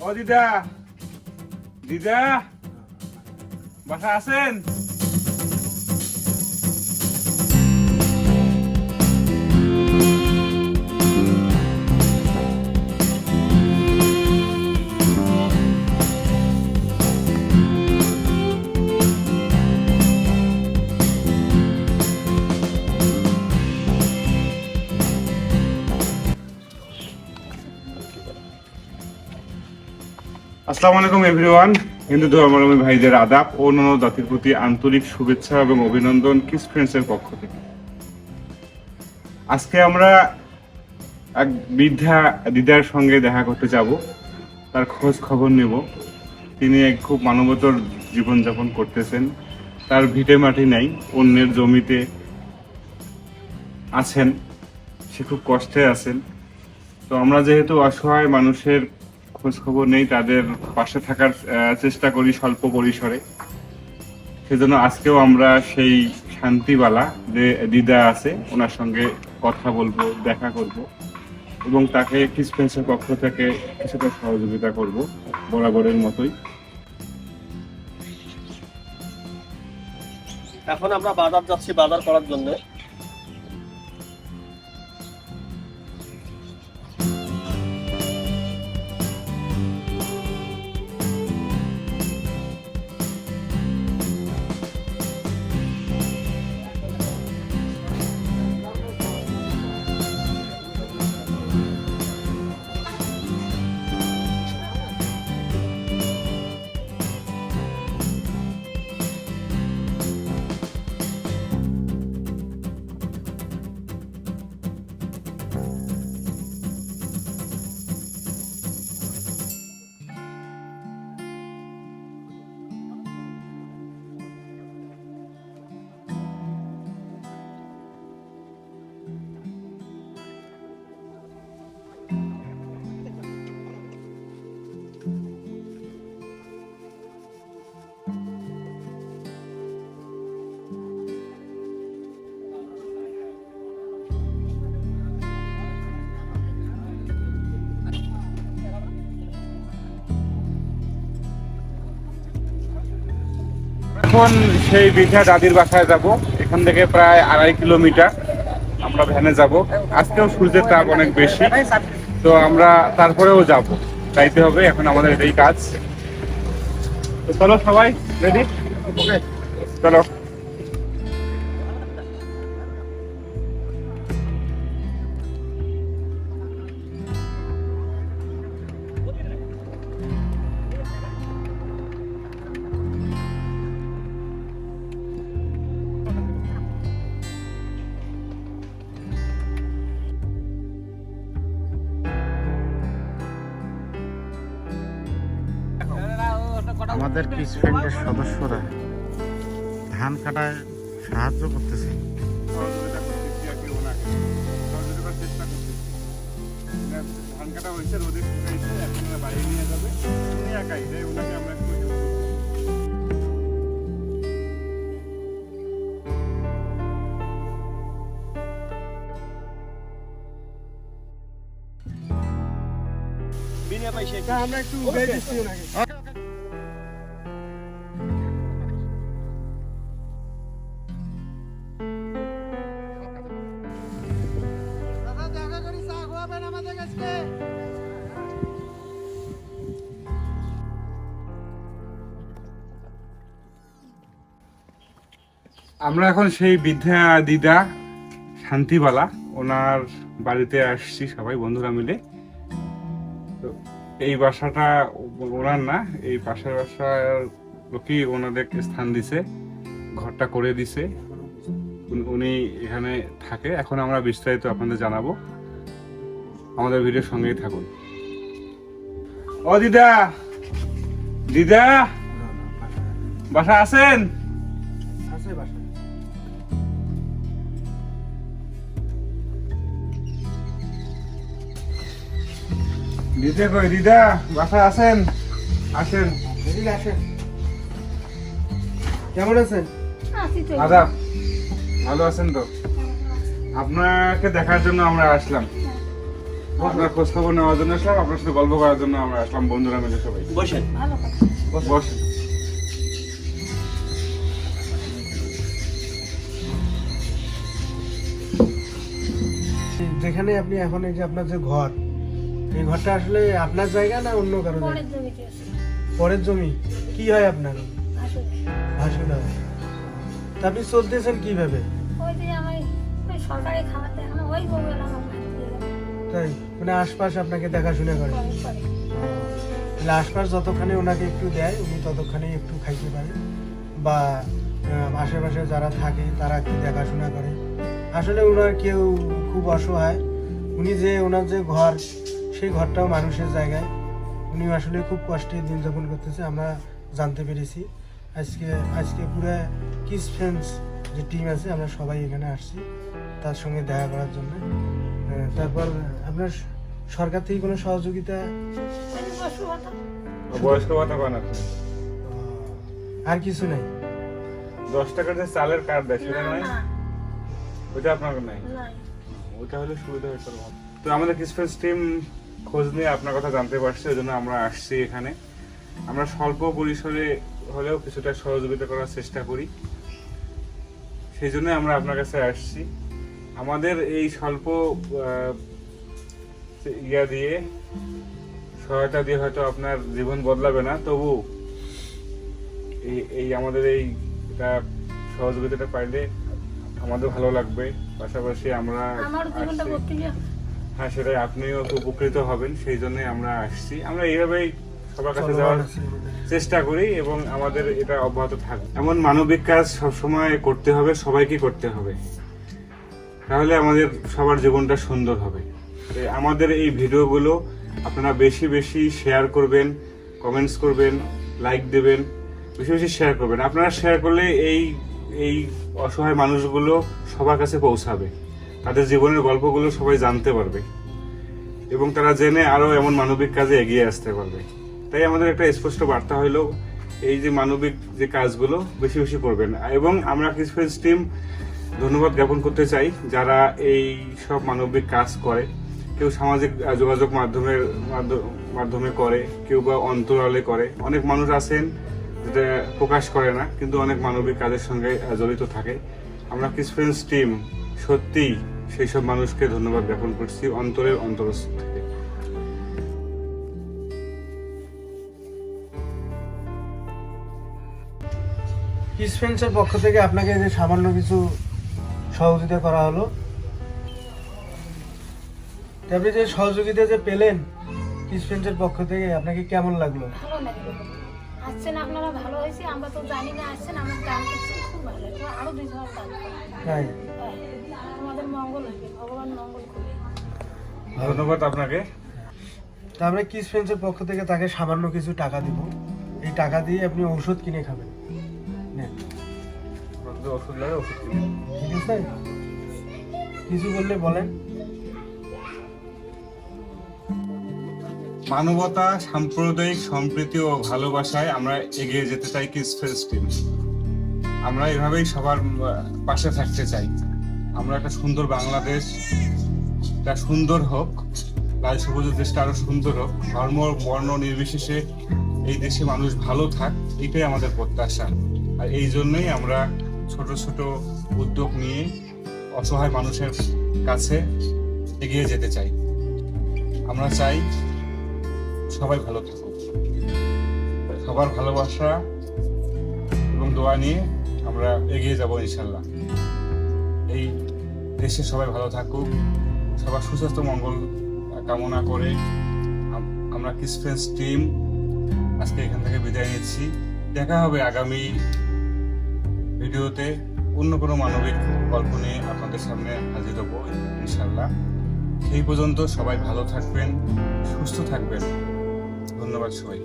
ও দিদা, দিদা বাসা আছেন? আসসালামু আলাইকুম এভরিওয়ান। হিন্দু ধর্মাবলম্বী ভাইদের আদাব ও অন্যান্য জাতির প্রতি আন্তরিক শুভেচ্ছা এবং অভিনন্দন কিস ফ্রেন্ডসের পক্ষ থেকে। আজকে আমরা এক বৃদ্ধা দিদার সঙ্গে দেখা করতে যাব, তার খোঁজ খবর নেব। তিনি এক খুব মানবতর জীবনযাপন করতেছেন, তার ভিটে মাটি নাই, অন্যের জমিতে আছেন, সে খুব কষ্টে আছেন। তো আমরা যেহেতু অসহায় মানুষের খোঁজ খবর নেই, তাদের পাশে থাকার চেষ্টা করি স্বল্প পরিসরে। সেজন্য আজকেও আমরা সেই শান্তিবালা যে দিদা আছে ওনার সঙ্গে কথা বলবো, দেখা করব এবং তাকে কিস ফ্রেন্ডসের পক্ষ থেকে কিছুটা সহযোগিতা করব বরাবরের মতোই। এখন আমরা বাজার যাচ্ছি বাজার করার জন্য। এখন সেই বৃদ্ধা দাদির বাসায় যাব। এখান থেকে প্রায় 2.5 কিলোমিটার আমরা ভ্যানে যাব। আজকেও সূর্যের তাপ অনেক বেশি, তো আমরা তারপরেও যাব, যাইতে হবে, এখন আমাদের এটাই কাজ। তো চলো সবাই রেডি, চলো। আমাদের কিস ফ্রেন্ডের সদস্যরা ধান কাটায় সাহায্য করতেছে। ধান কাটা হয়েছে, রোদে শুকাইছে, এখন বাইরে নিয়ে যাবে, উনি একাই যাই, ওনাকে আমরা একটু বিনা পয়সায় আমরা একটু উঠে দিচ্ছি ওনাকে। দাদা দেখা করি চা খাওয়াবেন আমাদের কাছে। আমরা এখন সেই বৃদ্ধা দিদা শান্তিবালা ওনার বাড়িতে আসছি সবাই বন্ধুরা মিলে। তো এই বাসাটা ওনার না, এই পাশের বাসার লোকই ওনাদেরকে স্থান দিছে, ঘরটা করে দিছে, উনি এখানে থাকে। এখন আমরা বিস্তারিত আপনাদের জানাবো, আমাদের ভিডিওর সঙ্গেই থাকুন। ও দিদা, দিদা বাসা আছেন? আছে বাসা। দিদা কই? দিদা বাসা আছেন? আসেন। এদিকে আসেন। কেমন আছেন? আদাব, ভালো আছেন তো? আপনাকে দেখার জন্য আমরা আসলাম। আপনার খোঁজ খবর নেওয়ার জন্য আসলাম, আপনার সাথে গল্প করার জন্য আমরা আসলাম বন্ধুরা মিলে সবাই। বসেন। ভালো কথা। বসেন। যেখানে আপনি এখন এই যে আপনার যে ঘর, এই ঘরটা আসলে আপনার জায়গা না অন্য কারো জায়গা? পরের জমিতে আছে পরের জমি। কি হয় আপনার? আসলে ভাসুর হয়। তা আপনি চলতেছেন কিভাবে? ওই যে আমি ওই সরকারি খাওয়াতে এখন ওই বউগুলো আমার ভাত দিয়ে দেয়। তাই মানে আশপাশ আপনাকে দেখাশোনা করে? করে করে। তাহলে আশপাশ যতখানি ওনাকে একটু দেয় উনি ততখানি একটু খাইতে পারে, বা আশেপাশে যারা থাকে তারা একটু দেখাশোনা করে। আসলে ওনার কেউ খুব অসহায়, উনি যে ওনার যে ঘর, সেই ঘরটাও মানুষের জায়গায়। উনি আসলে খুব কষ্টে দিন যাপন করতেছে, আমরা জানতে পেরেছি। আজকে পুরো কিস ফ্রেন্ডস যে টিম আছে আমরা সবাই এখানে আসছি তার সঙ্গে দেখা করার জন্য। তারপর আপনার সরকার থেকে কোনো সহযোগিতা? ওই যে পশু ভাতা। বয়স্ক ভাতা পান আপনি? আর কিছু নাই? 10 টাকার যে চালের কার্ড দেয় সেটা না নাই? না ওইটা আপনার নাই? নাই। ওইটা হলে সুবিধা হতো ভালো। তো আমাদের কিসফ্রেন্ডস টিম খোঁজ নিয়ে আপনার কথা জানতে পারছে, ওই জন্য আমরা আসছি এখানে। আমরা স্বল্প পরিসরে হলেও কিছুটা সহযোগিতা করার চেষ্টা করি, সেই জন্য আমরা আপনার কাছে আসছি। আমাদের এই স্বল্প ইয়া দিয়ে, সহায়তা দিয়ে হয়তো আপনার জীবন বদলাবে না, তবু এই আমাদের এই এটা সহযোগিতাটা পাইলে আমাদের ভালো লাগবে। পাশাপাশি আমরা আমার জীবনটা আসছি। বদলে গেল। হ্যাঁ, সেটাই, আপনিও তো উপকৃত হবেন, সেই জন্য আমরা আসছি। আমরা এইভাবেই সবার কাছে যাওয়ার চেষ্টা করি এবং আমাদের এটা অব্যাহত থাকবে। এমন মানবিক কাজ সবসময় করতে হবে, সবাইকে করতে হবে, তাহলে আমাদের সবার জীবনটা সুন্দর হবে। তাই আমাদের এই ভিডিওগুলো আপনারা বেশি বেশি শেয়ার করবেন, কমেন্টস করবেন, লাইক দেবেন, বেশি বেশি শেয়ার করবেন। আপনারা শেয়ার করলে এই অসহায় মানুষগুলো সবার কাছে পৌঁছাবে, তাদের জীবনের গল্পগুলো সবাই জানতে পারবে এবং তারা জেনে আরো এমন মানবিক কাজে এগিয়ে আসতে পারবে। তাই আমাদের একটা স্পষ্ট বার্তা হলো এই যে মানবিক যে কাজগুলো বেশি বেশি করবেন। এবং আমরা কিসফ্রেন্ডস টিম ধন্যবাদ জ্ঞাপন করতে চাই যারা এই সব মানবিক কাজ করে। কেউ সামাজিক যোগাযোগ মাধ্যমে করে, কেউ বা অন্তরালে করে। অনেক মানুষ আছেন যেটা প্রকাশ করে না, কিন্তু অনেক মানবিক কাজের সঙ্গে জড়িত থাকে। আমরা কিসফ্রেন্ডস টিম সত্যি সেই সব মানুষকে ধন্যবাদ জ্ঞাপন করছি অন্তরের অন্তরস্থ থেকে। কিস ফ্রেন্ডসের পক্ষ থেকে আপনাকে যে সামান্য কিছু সহযোগিতা করা হলো, তা আপনি যে সহযোগিতা যে পেলেন কিস ফ্রেন্ডসের পক্ষ থেকে, আপনাকে কেমন লাগলো? ভালো লাগলো। আসছেন আপনারা, ভালো হয়েছে। আমরা তো জানি না আসছেন, আমার দান করছেন, খুব ভালো লাগলো। আরো 2 জন দান করুন। তাই হ্যাঁ, আমাদের মঙ্গল হবে, ভগবান মঙ্গল করবে। ধন্যবাদ আপনাকে। তা আমরা কিস ফ্রেন্ডসের পক্ষ থেকে তাকে সামান্য কিছু টাকা দিব। এই টাকা দিয়ে আপনি ঔষধ কিনে খাবেন। নেন। ওষুধ লাগে, ওষুধ কিনে। ঠিক আছে, কিছু বললে বলেন। মানবতা, সাম্প্রদায়িক সম্প্রীতি ও ভালোবাসায় আমরা এগিয়ে যেতে চাই কিসফ্রেন্ডস টিম। আমরা এভাবেই সবার পাশে থাকতে চাই। আমরা একটা সুন্দর বাংলাদেশ, একটা সুন্দর হোক, লাল সবুজের দেশটা আরো সুন্দর হোক, ধর্ম বর্ণ নির্বিশেষে এই দেশে মানুষ ভালো থাক, এটাই আমাদের প্রত্যাশা। আর এই জন্যই আমরা ছোট ছোট উদ্যোগ নিয়ে অসহায় মানুষের কাছে এগিয়ে যেতে চাই। আমরা চাই সবাই ভালো থাকুক, সবার ভালোবাসা এবং দোয়া নিয়ে আমরা এগিয়ে যাব ইনশাল্লাহ। এই দেশে সবাই ভালো থাকুক, সবার সুস্বাস্থ্য মঙ্গল কামনা করে আমরা কিসফ্রেন্ডস টিম আজকে এখান থেকে বিদায় নিচ্ছি। দেখা হবে আগামী ভিডিওতে অন্য কোনো মানবিক গল্প নিয়ে আপনাদের সামনে হাজির হব ইনশাল্লাহ। সেই পর্যন্ত সবাই ভালো থাকবেন, সুস্থ থাকবেন। ধন্যবাদ সবাই।